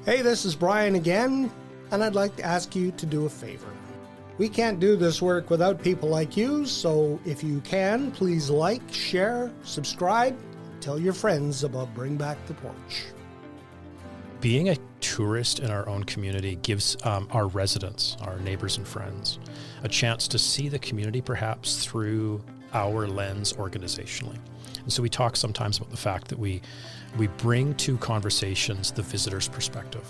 Hey, this is Brian again, and I'd like to ask you to do a favor. We can't do this work without people like you, so if you can, please like, share, subscribe, and tell your friends about Bring Back the Porch. Being a tourist in our own community gives our residents, our neighbors and friends, a chance to see the community perhaps through our lens organizationally. And so we talk sometimes about the fact that we bring to conversations the visitor's perspective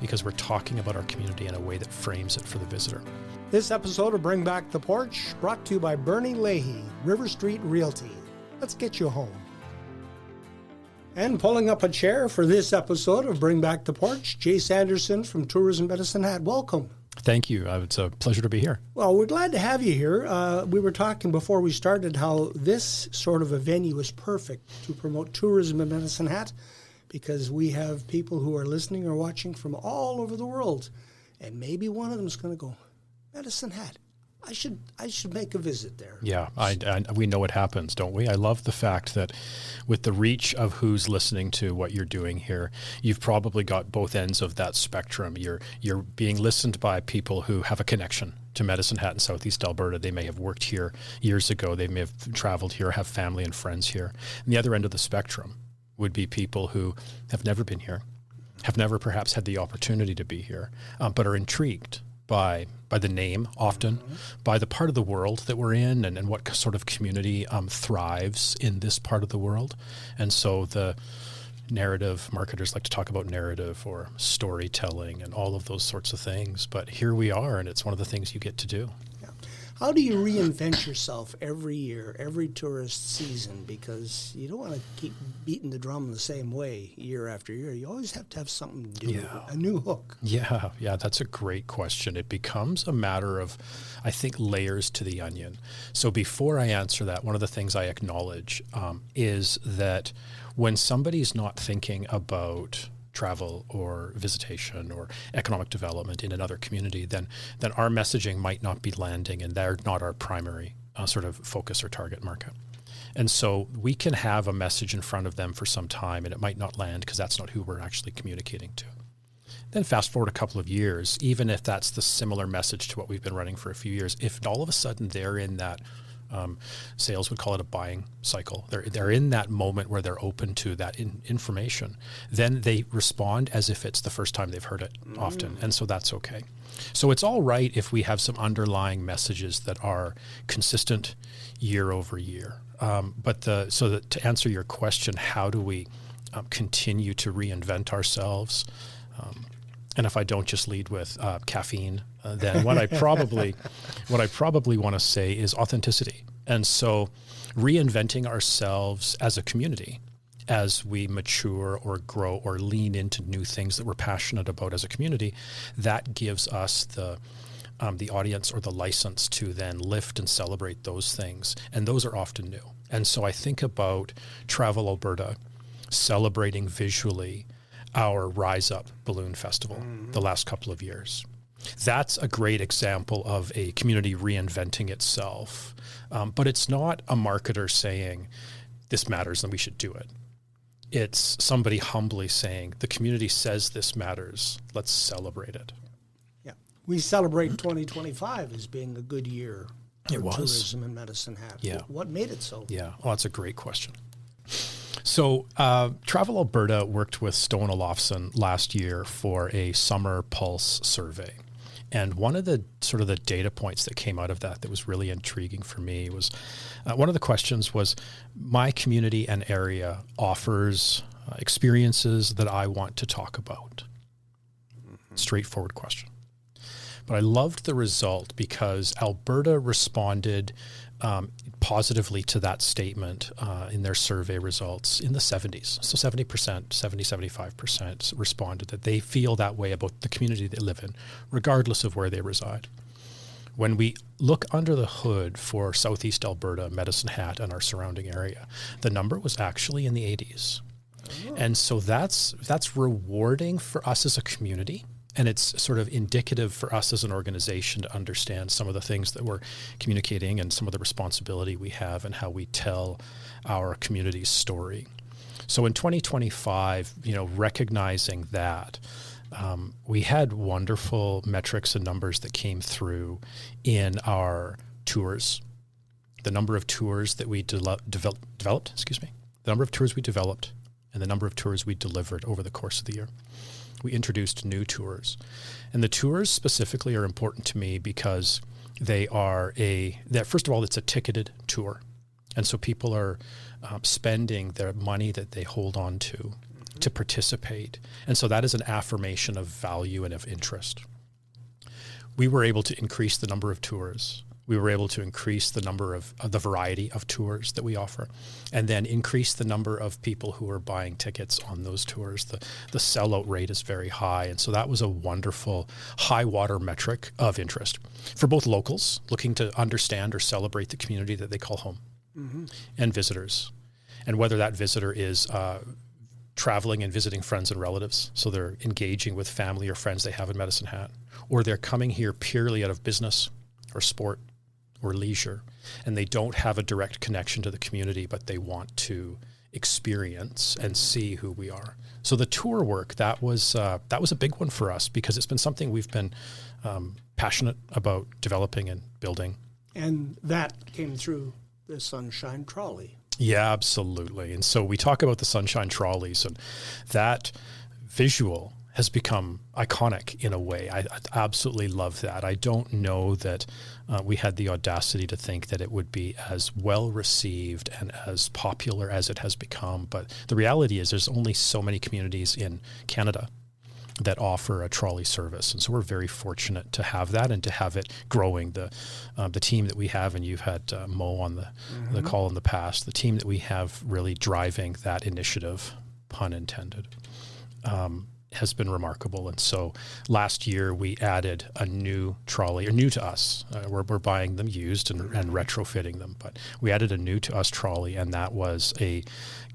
because we're talking about our community in a way that frames it for the visitor. This episode of Bring Back the Porch brought to you by Bernie Leahy, River Street Realty. Let's get you home. And pulling up a chair for this episode of Bring Back the Porch, Jace Anderson from Tourism Medicine Hat. Welcome. Thank you. It's a pleasure to be here. Well, we're glad to have you here. We were talking before we started how this sort of a venue is perfect to promote tourism in Medicine Hat because we have people who are listening or watching from all over the world. And maybe one of them is going to go, Medicine Hat, I should make a visit there. Yeah, we know it happens, don't we? I love the fact that with the reach of who's listening to what you're doing here, you've probably got both ends of that spectrum. You're being listened by people who have a connection to Medicine Hat in Southeast Alberta. They may have worked here years ago. They may have traveled here, have family and friends here. And the other end of the spectrum would be people who have never been here, have never perhaps had the opportunity to be here, but are intrigued by the name often, by the part of the world that we're in and what sort of community thrives in this part of the world. And so the narrative, marketers like to talk about narrative or storytelling and all of those sorts of things. But here we are, and it's one of the things you get to do. Yeah. How do you reinvent yourself every year, every tourist season? Because you don't want to keep beating the drum the same way year after year. You always have to have something new, a new hook. Yeah, that's a great question. It becomes a matter of, I think, layers to the onion. So before I answer that, one of the things I acknowledge is that when somebody's not thinking about travel or visitation or economic development in another community, then our messaging might not be landing, and they're not our primary sort of focus or target market. And so we can have a message in front of them for some time, and it might not land because that's not who we're actually communicating to. Then fast forward a couple of years, even if that's the similar message to what we've been running for a few years, if all of a sudden they're in that sales would call it a buying cycle. They're in that moment where they're open to that information. Then they respond as if it's the first time they've heard it often. And so that's okay. So it's all right if we have some underlying messages that are consistent year over year. To answer your question, how do we continue to reinvent ourselves? And if I don't just lead with caffeine, then what I probably want to say is authenticity. And so reinventing ourselves as a community as we mature or grow or lean into new things that we're passionate about as a community, that gives us the audience or the license to then lift and celebrate those things. And those are often new. And so I think about Travel Alberta celebrating visually our Rise Up Balloon Festival the last couple of years. That's a great example of a community reinventing itself. But it's not a marketer saying, this matters and we should do it. It's somebody humbly saying, the community says this matters, let's celebrate it. Yeah. We celebrate 2025 as being a good year for tourism in Medicine Hat. Yeah. What made it so? Yeah, well, that's a great question. So Travel Alberta worked with Stone Olofsson last year for a summer pulse survey. And one of the sort of the data points that came out of that was really intriguing for me was one of the questions was, my community and area offers experiences that I want to talk about. Straightforward question. But I loved the result because Alberta responded positively to that statement in their survey results in the 70s. So 75% responded that they feel that way about the community they live in, regardless of where they reside. When we look under the hood for Southeast Alberta, Medicine Hat, and our surrounding area, the number was actually in the 80s. Oh. And so that's rewarding for us as a community. And it's sort of indicative for us as an organization to understand some of the things that we're communicating and some of the responsibility we have and how we tell our community's story. So in 2025, recognizing that, we had wonderful metrics and numbers that came through in our tours. The number of tours that we developed, the number of tours we developed, and the number of tours we delivered over the course of the year. We introduced new tours. And the tours specifically are important to me because first of all, it's a ticketed tour. And so people are spending their money that they hold on to participate. And so that is an affirmation of value and of interest. We were able to increase the number of tours. We were able to increase the number of the variety of tours that we offer, and then increase the number of people who are buying tickets on those tours. The sellout rate is very high. And so that was a wonderful high water metric of interest for both locals looking to understand or celebrate the community that they call home, and visitors. And whether that visitor is traveling and visiting friends and relatives, so they're engaging with family or friends they have in Medicine Hat, or they're coming here purely out of business or sport or leisure, and they don't have a direct connection to the community, but they want to experience and see who we are. So the tour work, that was a big one for us because it's been something we've been passionate about developing and building. And that came through the Sunshine Trolley. Yeah, absolutely. And so we talk about the Sunshine Trolleys, and that visual has become iconic in a way. I absolutely love that. I don't know that we had the audacity to think that it would be as well received and as popular as it has become. But the reality is there's only so many communities in Canada that offer a trolley service. And so we're very fortunate to have that and to have it growing. The team that we have, and you've had Mo on the call in the past, the team that we have really driving that initiative, pun intended, has been remarkable. And so last year we added a new trolley, or new to us. We're buying them used and retrofitting them, but we added a new to us trolley, and that was a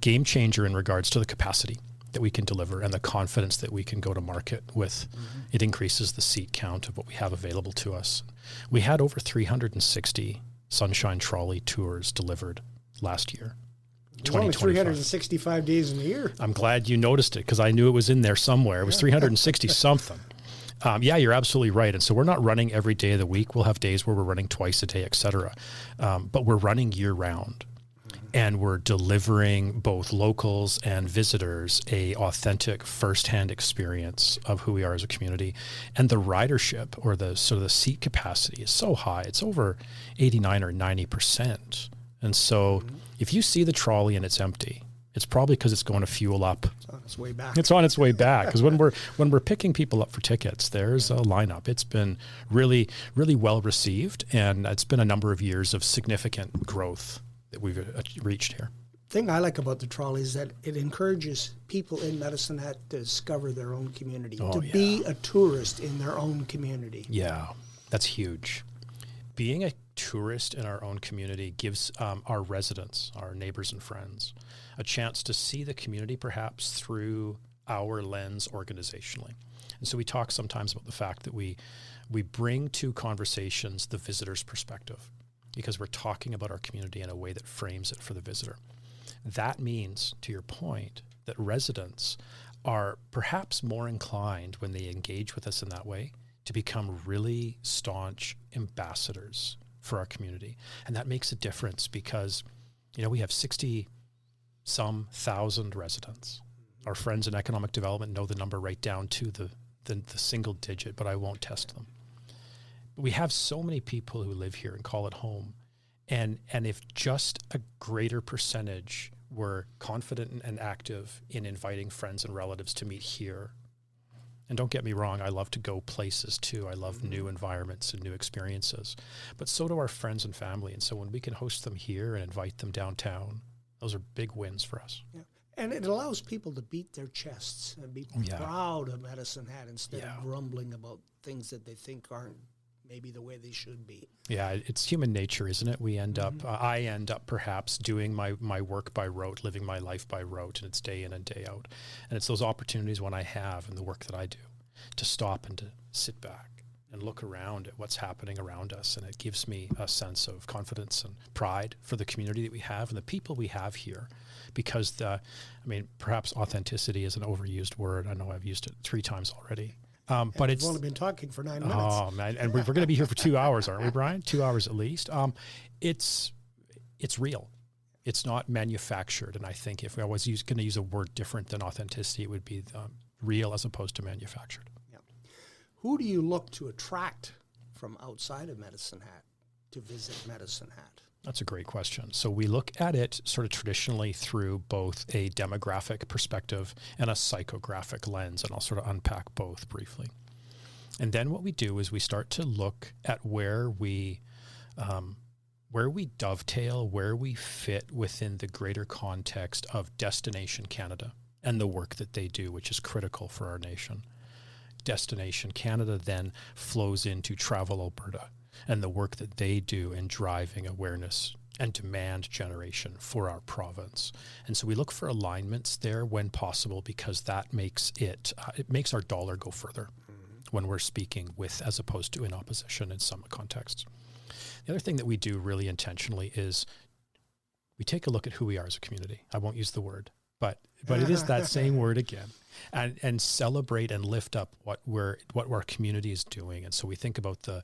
game changer in regards to the capacity that we can deliver and the confidence that we can go to market with. It increases the seat count of what we have available to us. We had over 360 Sunshine Trolley tours delivered last year. There's only 365 days in the year. I'm glad you noticed it because I knew it was in there somewhere. It was 360 something. Yeah, you're absolutely right. And so we're not running every day of the week. We'll have days where we're running twice a day, et cetera. But we're running year round. And we're delivering both locals and visitors a authentic firsthand experience of who we are as a community. And the ridership, or the sort of the seat capacity, is so high. It's over 89 or 90%. And so if you see the trolley and it's empty, it's probably because it's going to fuel up. It's on its way back. It's on its way back. Because when we're picking people up for tickets, there's a lineup. It's been really, really well received. And it's been a number of years of significant growth that we've reached here. The thing I like about the trolley is that it encourages people in Medicine Hat to discover their own community, be a tourist in their own community. Yeah, that's huge. Being a tourist in our own community gives our residents, our neighbors and friends, a chance to see the community perhaps through our lens organizationally. And so we talk sometimes about the fact that we bring to conversations the visitor's perspective, because we're talking about our community in a way that frames it for the visitor. That means, to your point, that residents are perhaps more inclined when they engage with us in that way to become really staunch ambassadors for our community. And that makes a difference because, we have 60-some thousand residents. Our friends in economic development know the number right down to the single digit, but I won't test them. We have so many people who live here and call it home. And if just a greater percentage were confident and active in inviting friends and relatives to meet here, and don't get me wrong, I love to go places too. I love new environments and new experiences. But so do our friends and family. And so when we can host them here and invite them downtown, those are big wins for us. Yeah. And it allows people to beat their chests and be proud of Medicine Hat instead of grumbling about things that they think aren't maybe the way they should be. Yeah, it's human nature, isn't it? We end up, I end up perhaps doing my work by rote, living my life by rote, and it's day in and day out. And it's those opportunities when I have in the work that I do to stop and to sit back and look around at what's happening around us. And it gives me a sense of confidence and pride for the community that we have and the people we have here. Because perhaps authenticity is an overused word. I know I've used it 3 times already. But we've only been talking for 9 minutes. Oh man, and we're going to be here for 2 hours, aren't we, Brian? 2 hours at least. It's real. It's not manufactured. And I think if I was going to use a word different than authenticity, it would be real as opposed to manufactured. Yeah. Who do you look to attract from outside of Medicine Hat to visit Medicine Hat? That's a great question. So we look at it sort of traditionally through both a demographic perspective and a psychographic lens, and I'll sort of unpack both briefly. And then what we do is we start to look at where we dovetail, where we fit within the greater context of Destination Canada and the work that they do, which is critical for our nation. Destination Canada then flows into Travel Alberta and the work that they do in driving awareness and demand generation for our province. And so we look for alignments there when possible, because that makes it makes our dollar go further when we're speaking with as opposed to in opposition in some contexts. The other thing that we do really intentionally is we take a look at who we are as a community. I won't use the word, but it is that same word again, and celebrate and lift up what our community is doing. And so we think about the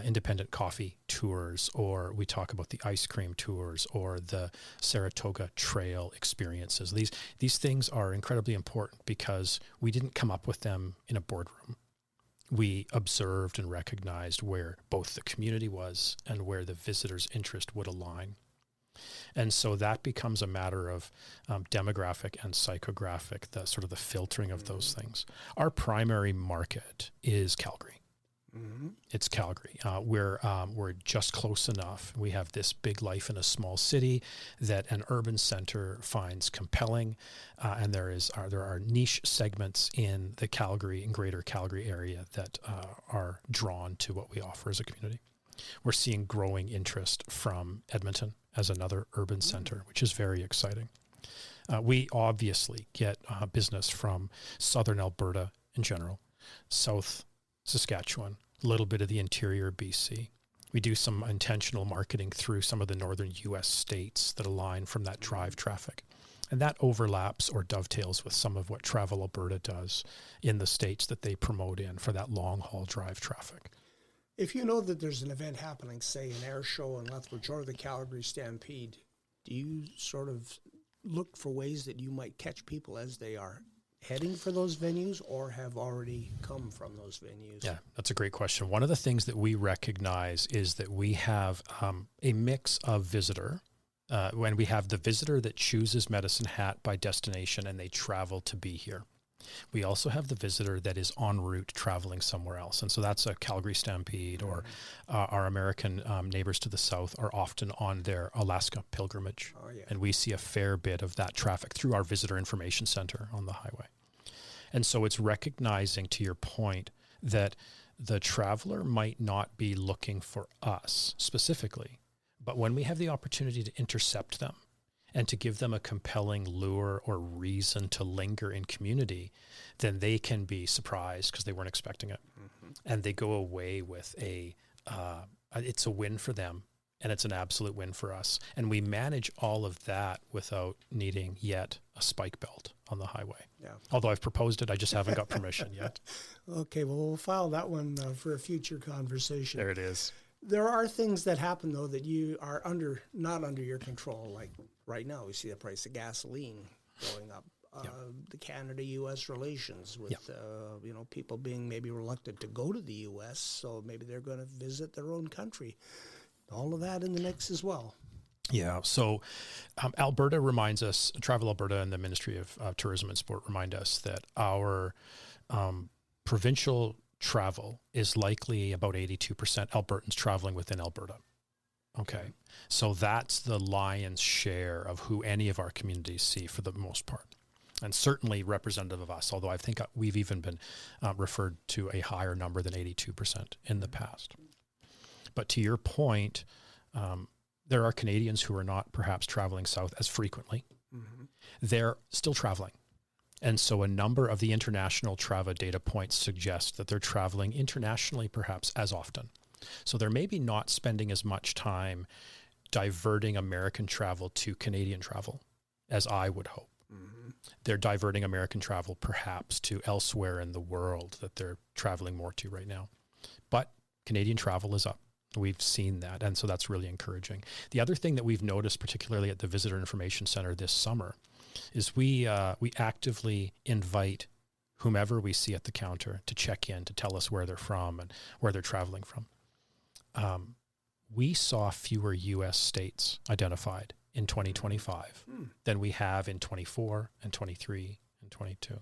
independent coffee tours, or we talk about the ice cream tours, or the Saratoga Trail experiences. These things are incredibly important because we didn't come up with them in a boardroom. We observed and recognized where both the community was and where the visitor's interest would align. And so that becomes a matter of demographic and psychographic, the sort of the filtering of those things. Our primary market is Calgary. Mm-hmm. It's Calgary. We're just close enough. We have this big life in a small city that an urban center finds compelling, and there are niche segments in the Calgary and greater Calgary area that are drawn to what we offer as a community. We're seeing growing interest from Edmonton as another urban center, which is very exciting. We obviously get business from southern Alberta in general, South Saskatchewan, a little bit of the interior BC. We do some intentional marketing through some of the northern U.S. states that align from that drive traffic. And that overlaps or dovetails with some of what Travel Alberta does in the states that they promote in for that long-haul drive traffic. If you know that there's an event happening, say an air show in Lethbridge or the Calgary Stampede, do you sort of look for ways that you might catch people as they are heading for those venues or have already come from those venues? Yeah, that's a great question. One of the things that we recognize is that we have a mix of visitor. When we have the visitor that chooses Medicine Hat by destination and they travel to be here. We also have the visitor that is en route traveling somewhere else. And so that's a Calgary Stampede, or our American neighbors to the south are often on their Alaska pilgrimage. Oh, yeah. And we see a fair bit of that traffic through our visitor information center on the highway. And so it's recognizing, to your point, that the traveler might not be looking for us specifically, but when we have the opportunity to intercept them, and to give them a compelling lure or reason to linger in community, then they can be surprised because they weren't expecting it. Mm-hmm. And they go away with it's a win for them, and it's an absolute win for us. And we manage all of that without needing yet a spike belt on the highway. Yeah. Although I've proposed it, I just haven't got permission yet. Okay, well, we'll file that one for a future conversation. There it is. There are things that happen, though, that you are not under your control. Like right now, we see the price of gasoline going up. The Canada-U.S. relations with, people being maybe reluctant to go to the U.S., so maybe they're going to visit their own country. All of that in the mix as well. Yeah, so Alberta reminds us, Travel Alberta and the Ministry of Tourism and Sport remind us that our provincial travel is likely about 82% Albertans traveling within Alberta. Okay. So that's the lion's share of who any of our communities see for the most part. And certainly representative of us, although I think we've even been referred to a higher number than 82% in the past. But to your point, there are Canadians who are not perhaps traveling south as frequently. Mm-hmm. They're still traveling. And so a number of the international travel data points suggest that they're traveling internationally perhaps as often. So they're maybe not spending as much time diverting American travel to Canadian travel as I would hope. Mm-hmm. They're diverting American travel perhaps to elsewhere in the world that they're traveling more to right now. But Canadian travel is up. We've seen that. And so that's really encouraging. The other thing that we've noticed, particularly at the Visitor Information Center this summer, is we actively invite whomever we see at the counter to check in, to tell us where they're from and where they're traveling from. We saw fewer U.S. states identified in 2025 than we have in 24 and 23 and 22.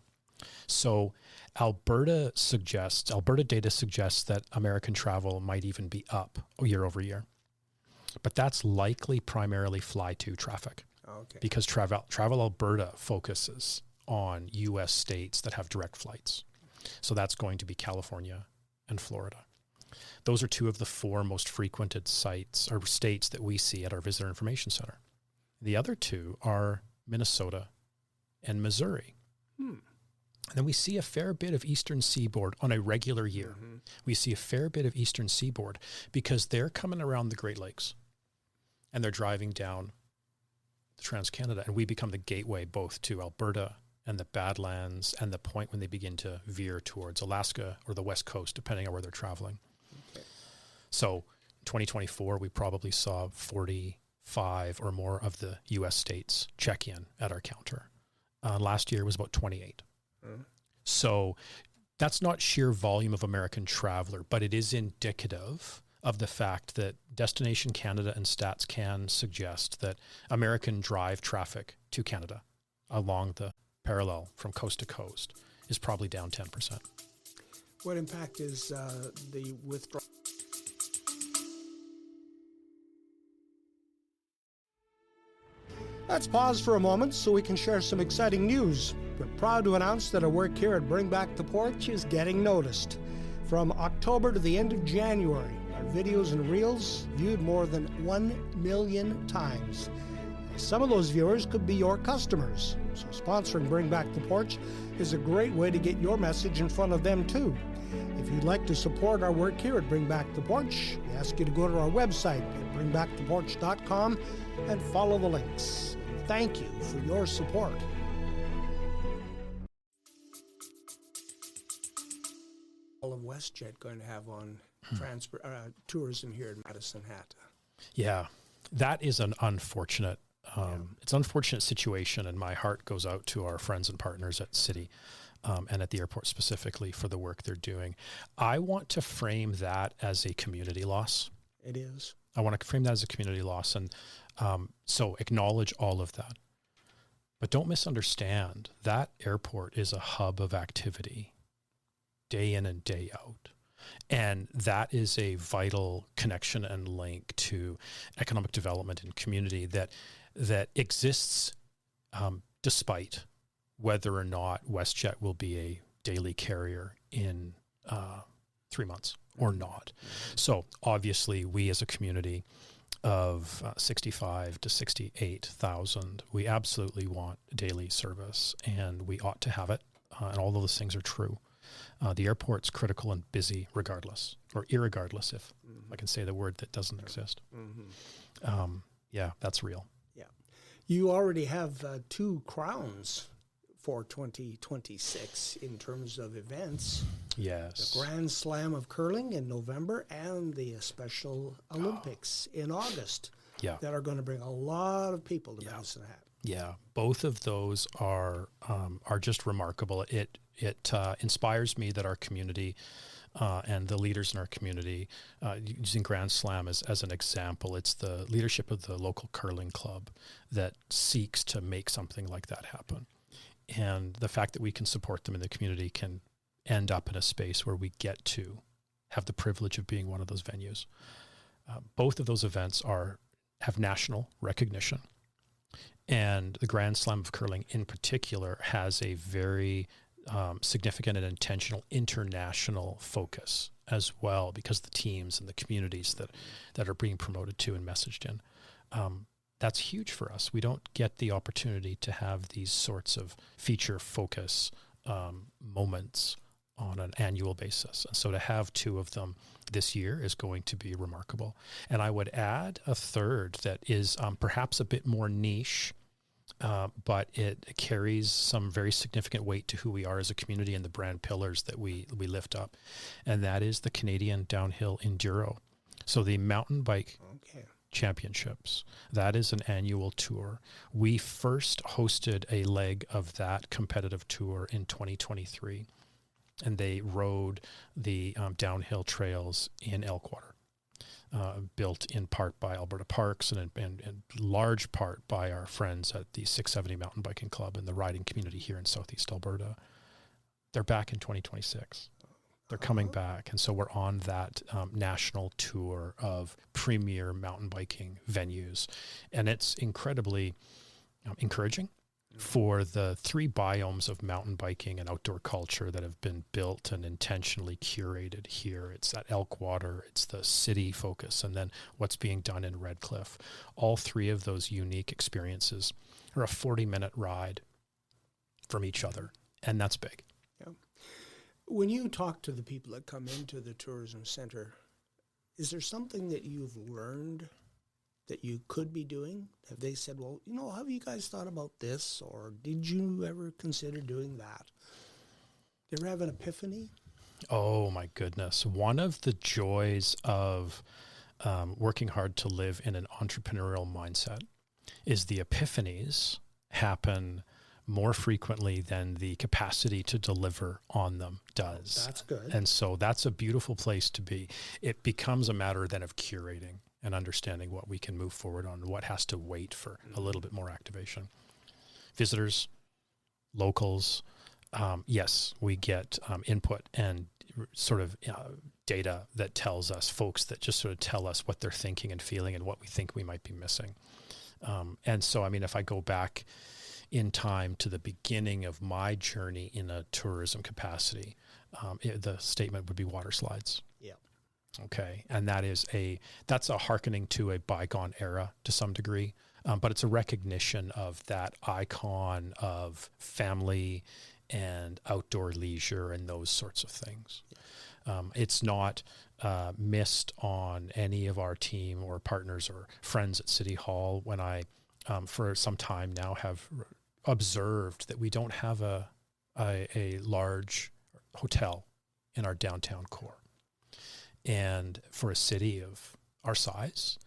So Alberta data suggests that American travel might even be up year over year. But that's likely primarily fly-to traffic. Okay. Because Travel Alberta focuses on U.S. states that have direct flights. So that's going to be California and Florida. Those are two of the four most frequented sites or states that we see at our Visitor Information Center. The other two are Minnesota and Missouri. And then we see a fair bit of Eastern Seaboard on a regular year. Mm-hmm. We see a fair bit of Eastern Seaboard because they're coming around the Great Lakes and they're driving down the Trans-Canada, and we become the gateway both to Alberta and the Badlands and the point when they begin to veer towards Alaska or the West Coast, depending on where they're traveling. Okay. So in 2024, we probably saw 45 or more of the U.S. states check in at our counter. Last year was about 28. So that's not sheer volume of American traveler, but it is indicative of the fact that Destination Canada and StatsCan suggest that American drive traffic to Canada along the parallel from coast to coast is probably down 10%. What impact is the withdrawal? Let's pause for a moment so we can share some exciting news. We're proud to announce that our work here at Bring Back The Porch is getting noticed. From October to the end of January, our videos and reels viewed more than 1 million times. Some of those viewers could be your customers, so sponsoring Bring Back The Porch is a great way to get your message in front of them too. If you'd like to support our work here at Bring Back The Porch, we ask you to go to our website at bringbacktheporch.com and follow the links. Thank you for your support. All of WestJet going to have on tourism here in Medicine Hat. Yeah, that is an unfortunate. It's an unfortunate situation, and my heart goes out to our friends and partners at City and at the airport specifically for the work they're doing. I want to frame that as a community loss. It is. I want to frame that as a community loss, and so acknowledge all of that. But don't misunderstand, that airport is a hub of activity day in and day out. And that is a vital connection and link to economic development and community that exists despite whether or not WestJet will be a daily carrier in 3 months or not. So obviously we as a community of 65 to 68,000, we absolutely want daily service and we ought to have it. And all of those things are true. The airport's critical and busy regardless, or irregardless, if I can say the word that doesn't exist. Yeah, that's real. Yeah. You already have 2 crowns for 2026 in terms of events. Yes. The Grand Slam of Curling in November and the Special Olympics in August. Yeah. That are going to bring a lot of people to Medicine Hat. Yeah, both of those are just remarkable. It inspires me that our community and the leaders in our community, using Grand Slam as an example, it's the leadership of the local curling club that seeks to make something like that happen. And the fact that we can support them in the community can end up in a space where we get to have the privilege of being one of those venues. Both of those events have national recognition. And the Grand Slam of Curling in particular has a very significant and intentional international focus as well, because the teams and the communities that are being promoted to and messaged in. that's huge for us. We don't get the opportunity to have these sorts of feature focus moments on an annual basis. And so to have 2 of them this year is going to be remarkable. And I would add a third that is perhaps a bit more niche, but it carries some very significant weight to who we are as a community and the brand pillars that we lift up. And that is the Canadian Downhill Enduro. So the mountain bike championships, that is an annual tour. We first hosted a leg of that competitive tour in 2023, and they rode the downhill trails in Elkwater, built in part by Alberta Parks and in large part by our friends at the 670 Mountain Biking Club and the riding community here in Southeast Alberta. They're back in 2026. They're coming back. And so we're on that national tour of premier mountain biking venues. And it's incredibly encouraging for the 3 biomes of mountain biking and outdoor culture that have been built and intentionally curated here. It's that Elkwater, it's the city focus, and then what's being done in Red Cliff. All 3 of those unique experiences are a 40-minute ride from each other, and that's big. Yeah. When you talk to the people that come into the tourism center, is there something that you've learned that you could be doing? Have they said, well, have you guys thought about this? Or did you ever consider doing that? Did you ever have an epiphany? Oh, my goodness. One of the joys of working hard to live in an entrepreneurial mindset is the epiphanies happen more frequently than the capacity to deliver on them does. That's good. And so that's a beautiful place to be. It becomes a matter then of curating and understanding what we can move forward on, what has to wait for a little bit more activation. Visitors, locals, yes, we get input and sort of data that tells us, folks that just sort of tell us what they're thinking and feeling and what we think we might be missing. And so, if I go back in time to the beginning of my journey in a tourism capacity, the statement would be water slides. Yeah. Okay. And that's a hearkening to a bygone era to some degree. But it's a recognition of that icon of family and outdoor leisure and those sorts of things. It's not missed on any of our team or partners or friends at City Hall when I, for some time now, have observed that we don't have a large hotel in our downtown core. And for a city of our size,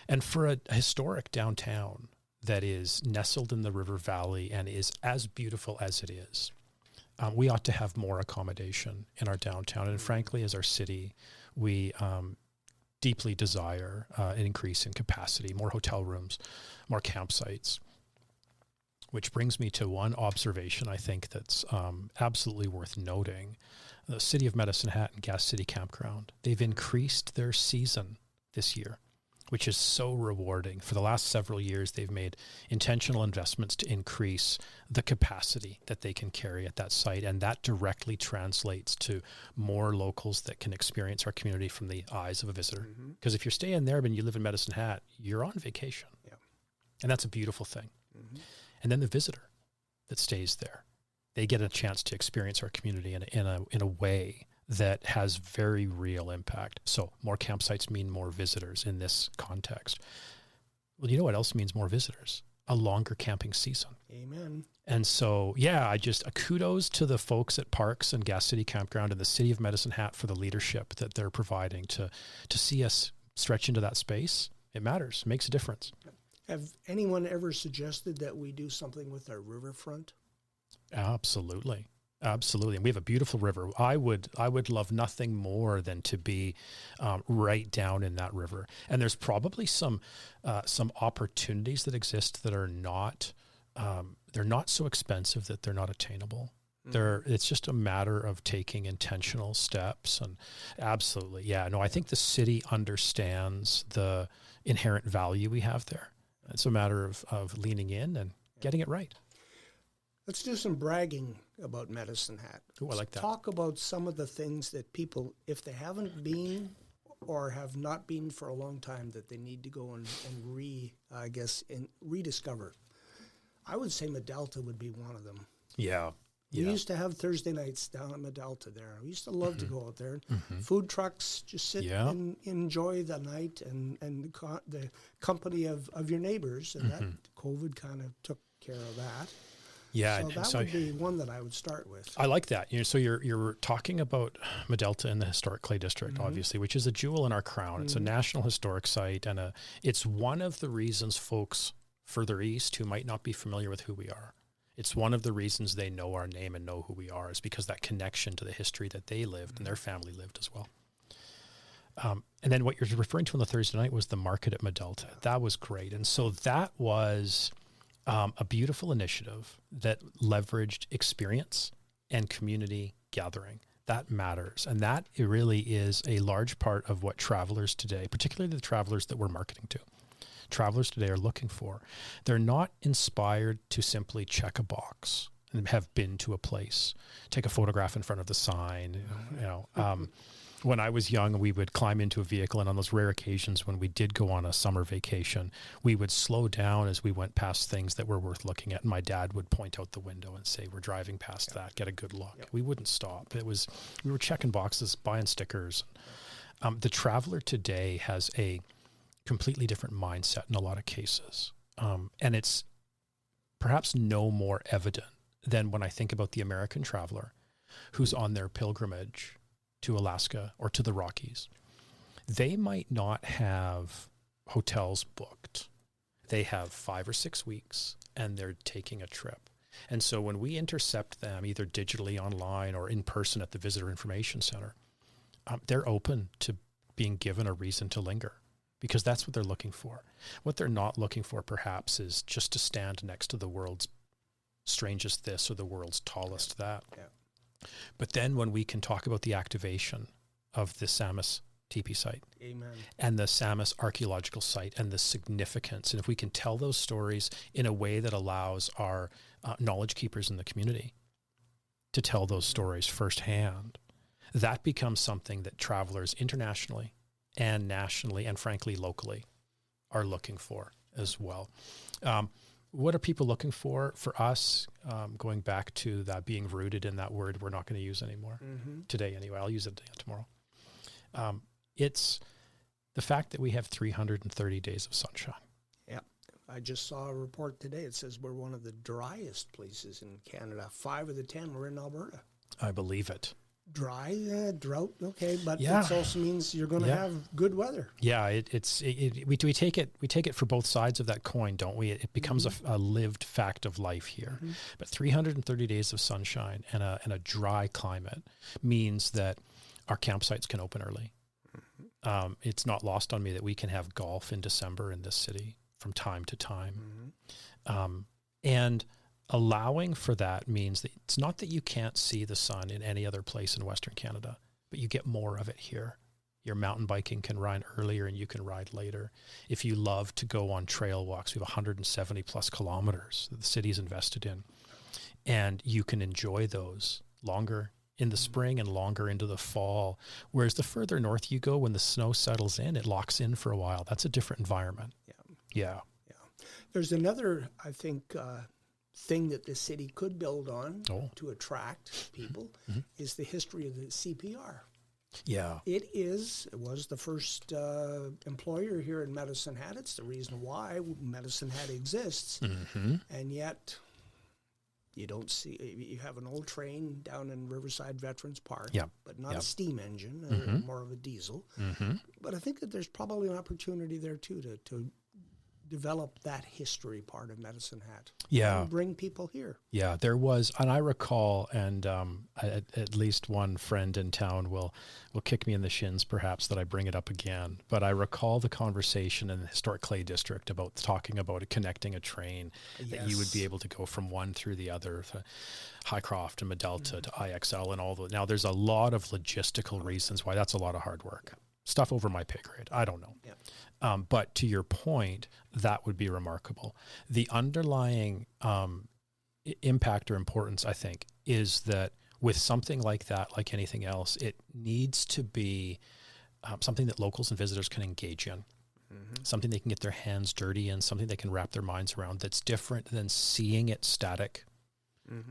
and for a historic downtown that is nestled in the river valley and is as beautiful as it is, we ought to have more accommodation in our downtown. And frankly, as our city, we deeply desire an increase in capacity, more hotel rooms, more campsites. Which brings me to one observation I think that's absolutely worth noting. The City of Medicine Hat and Gas City Campground, they've increased their season this year, which is so rewarding. For the last several years, they've made intentional investments to increase the capacity that they can carry at that site. And that directly translates to more locals that can experience our community from the eyes of a visitor. Because if you're staying there and you live in Medicine Hat, you're on vacation. Yeah. And that's a beautiful thing. And then the visitor that stays there, they get a chance to experience our community in a way that has very real impact. So more campsites mean more visitors in this context. Well, you know what else means more visitors? A longer camping season. Amen. And so, yeah, kudos to the folks at Parks and Gas City Campground and the City of Medicine Hat for the leadership that they're providing to see us stretch into that space. It matters. It makes a difference. Have anyone ever suggested that we do something with our riverfront? Absolutely. Absolutely. And we have a beautiful river. I would love nothing more than to be right down in that river. And there's probably some opportunities that exist that are not, they're not so expensive that they're not attainable. It's just a matter of taking intentional steps. And absolutely. Yeah, no, I think the city understands the inherent value we have there. It's a matter of leaning in and getting it right. Let's do some bragging about Medicine Hat. Ooh, I like that. Talk about some of the things that people, if they haven't been or have not been for a long time that they need to go and rediscover. I would say Medalta would be one of them. Yeah. We used to have Thursday nights down at Medalta there. We used to love to go out there. Food trucks, just sit and enjoy the night and the company of your neighbors. And that COVID kind of took care of that. Yeah, so that would be one that I would start with. I like that. So you're talking about Medalta in the Historic Clay District, obviously, which is a jewel in our crown. It's a National Historic Site, and it's one of the reasons folks further east who might not be familiar with who we are. It's one of the reasons they know our name and know who we are, is because that connection to the history that they lived and their family lived as well. And then what you're referring to on the Thursday night was the market at Medalta. That was great. And so that was a beautiful initiative that leveraged experience and community gathering. That matters. And that really is a large part of what travelers today, particularly the travelers that we're marketing to, travelers today are looking for. They're not inspired to simply check a box and have been to a place, take a photograph in front of the sign. When I was young, we would climb into a vehicle, and on those rare occasions when we did go on a summer vacation, we would slow down as we went past things that were worth looking at. And my dad would point out the window and say, "We're driving past that. Get a good look." Yep. We wouldn't stop. We were checking boxes, buying stickers. The traveler today has a completely different mindset in a lot of cases. And it's perhaps no more evident than when I think about the American traveler who's on their pilgrimage to Alaska or to the Rockies. They might not have hotels booked. They have 5 or 6 weeks and they're taking a trip. And so when we intercept them either digitally online or in person at the Visitor Information Center, they're open to being given a reason to linger, because that's what they're looking for. What they're not looking for perhaps is just to stand next to the world's strangest this or the world's tallest that. Yeah. But then when we can talk about the activation of the Samus teepee site, Amen, and the Samus archaeological site and the significance, and if we can tell those stories in a way that allows our knowledge keepers in the community to tell those stories firsthand, that becomes something that travelers internationally and nationally and frankly locally are looking for as well. What are people looking for us, going back to that being rooted in that word we're not going to use anymore today anyway. I'll use it tomorrow. It's the fact that we have 330 days of sunshine. Yeah. I just saw a report today. It says we're one of the driest places in Canada. 5 of the 10 were in Alberta. I believe it. Dry, drought, okay, but Yeah. it also means you're going to have good weather. Yeah, we take it for both sides of that coin, don't we? It becomes a lived fact of life here. But 330 days of sunshine and a dry climate means that our campsites can open early. It's not lost on me that we can have golf in December in this city from time to time, and allowing for that means that it's not that you can't see the sun in any other place in Western Canada, but you get more of it here. Your mountain biking can ride earlier and you can ride later. If you love to go on trail walks, we have 170 plus kilometers that the city's invested in, and you can enjoy those longer in the spring and longer into the fall. Whereas the further north you go, when the snow settles in, it locks in for a while. That's a different environment. Yeah. There's another, I think, thing that the city could build on to attract people is the history of the CPR. Yeah. It was the first employer here in Medicine Hat. It's the reason why Medicine Hat exists. And yet you don't see, you have an old train down in Riverside Veterans Park, but not a steam engine, more of a diesel. But I think that there's probably an opportunity there too to develop that history part of Medicine Hat. And bring people here. Yeah, there was, and I recall, and at least one friend in town will kick me in the shins perhaps that I bring it up again, but I recall the conversation in the Historic Clay District about talking about connecting a train that you would be able to go from one through the other, to Highcroft and Medalta to IXL and all the. Now there's a lot of logistical reasons why that's a lot of hard work. Stuff over my pay grade. I don't know. But to your point, that would be remarkable. The underlying impact or importance, I think, is that with something like that, like anything else, it needs to be something that locals and visitors can engage in, something they can get their hands dirty in, something they can wrap their minds around that's different than seeing it static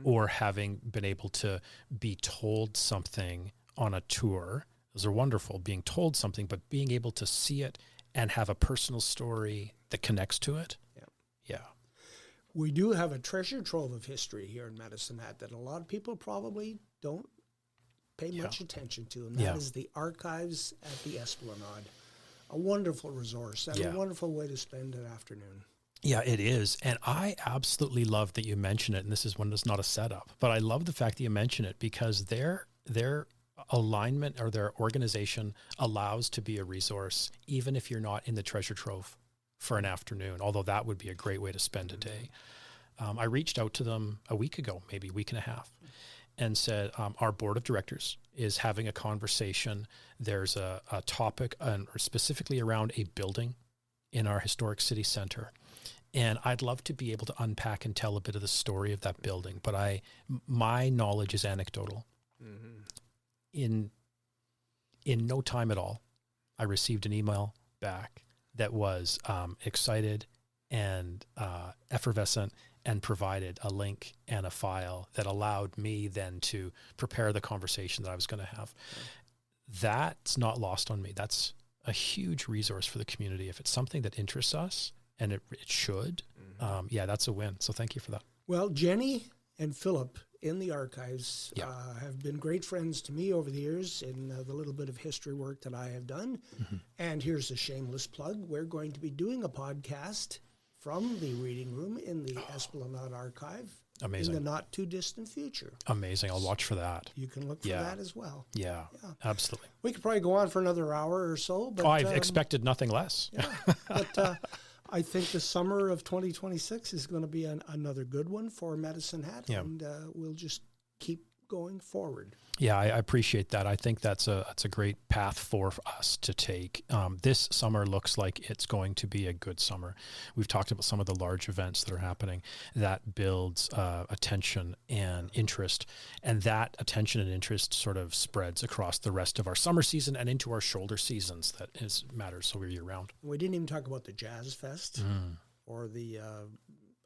or having been able to be told something on a tour. Those are wonderful, being told something, but being able to see it and have a personal story that connects to it. Yeah. We do have a treasure trove of history here in Medicine Hat that a lot of people probably don't pay much attention to, and that is the archives at the Esplanade. A wonderful resource and a wonderful way to spend an afternoon. Yeah, it is. And I absolutely love that you mention it. And this is one that's not a setup, but I love the fact that you mention it because their alignment or their organization allows to be a resource, even if you're not in the treasure trove for an afternoon, although that would be a great way to spend a day. I reached out to them a week ago, maybe a week and a half, and said, our board of directors is having a conversation. There's a topic specifically around a building in our historic city center. And I'd love to be able to unpack and tell a bit of the story of that building, but my knowledge is anecdotal. In no time at all, I received an email back that was excited and effervescent and provided a link and a file that allowed me then to prepare the conversation that I was going to have. That's not lost on me. That's a huge resource for the community. If it's something that interests us, and it should, that's a win. So thank you for that. Well, Jenny and Philip in the archives have been great friends to me over the years in the little bit of history work that I have done. And here's a shameless plug. We're going to be doing a podcast from the reading room in the Esplanade Archive. Amazing. In the not too distant future. Amazing. I'll watch for that. You can look for that as well. Yeah, absolutely. We could probably go on for another hour or so. But I've expected nothing less. But I think the summer of 2026 is going to be another good one for Medicine Hat, and we'll just keep going forward. Yeah, I appreciate that. I think that's a great path for us to take. This summer looks like it's going to be a good summer. We've talked about some of the large events that are happening. That builds attention and interest, and that attention and interest sort of spreads across the rest of our summer season and into our shoulder seasons. That matters so we're year round. We didn't even talk about the Jazz Fest or the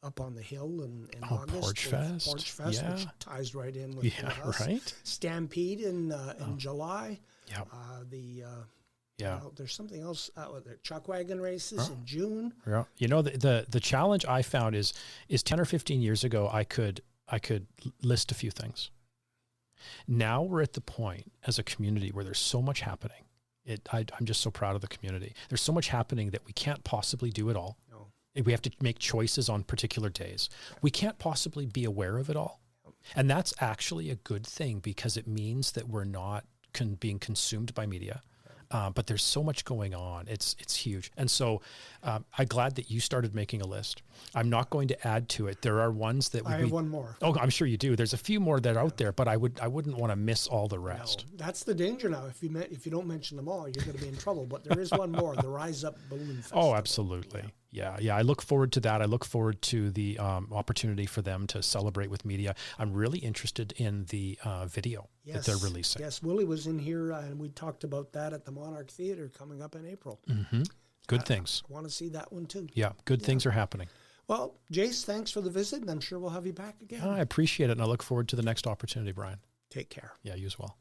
up on the hill in August. Porch Fest. Porch Fest, which ties right in with right. Stampede in July. Yeah. There's something else. The chuck wagon races in June. Yeah. You know, the challenge I found is 10 or 15 years ago, I could list a few things. Now we're at the point as a community where there's so much happening. I'm just so proud of the community. There's so much happening that we can't possibly do it all. No. We have to make choices on particular days. We can't possibly be aware of it all. And that's actually a good thing because it means that we're not being consumed by media. But there's so much going on. It's huge. And so I'm glad that you started making a list. I'm not going to add to it. There are ones that I have one more. Oh, I'm sure you do. There's a few more that are out there, but I wouldn't want to miss all the rest. No, that's the danger now. If you don't mention them all, you're going to be in trouble. But there is one more, the Rise Up Balloon Festival. Oh, absolutely. Yeah. I look forward to that. I look forward to the opportunity for them to celebrate with media. I'm really interested in the video that they're releasing. Yes, Willie was in here, and we talked about that at the Monarch Theater coming up in April. Good things. I want to see that one too. Yeah, good things are happening. Well, Jace, thanks for the visit, and I'm sure we'll have you back again. I appreciate it, and I look forward to the next opportunity, Brian. Take care. Yeah, you as well.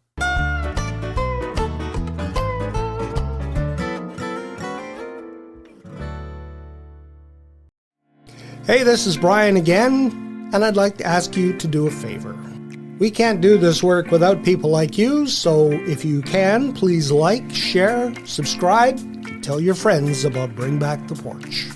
Hey, this is Brian again, and I'd like to ask you to do a favor. We can't do this work without people like you, so if you can, please like, share, subscribe, and tell your friends about Bring Back the Porch.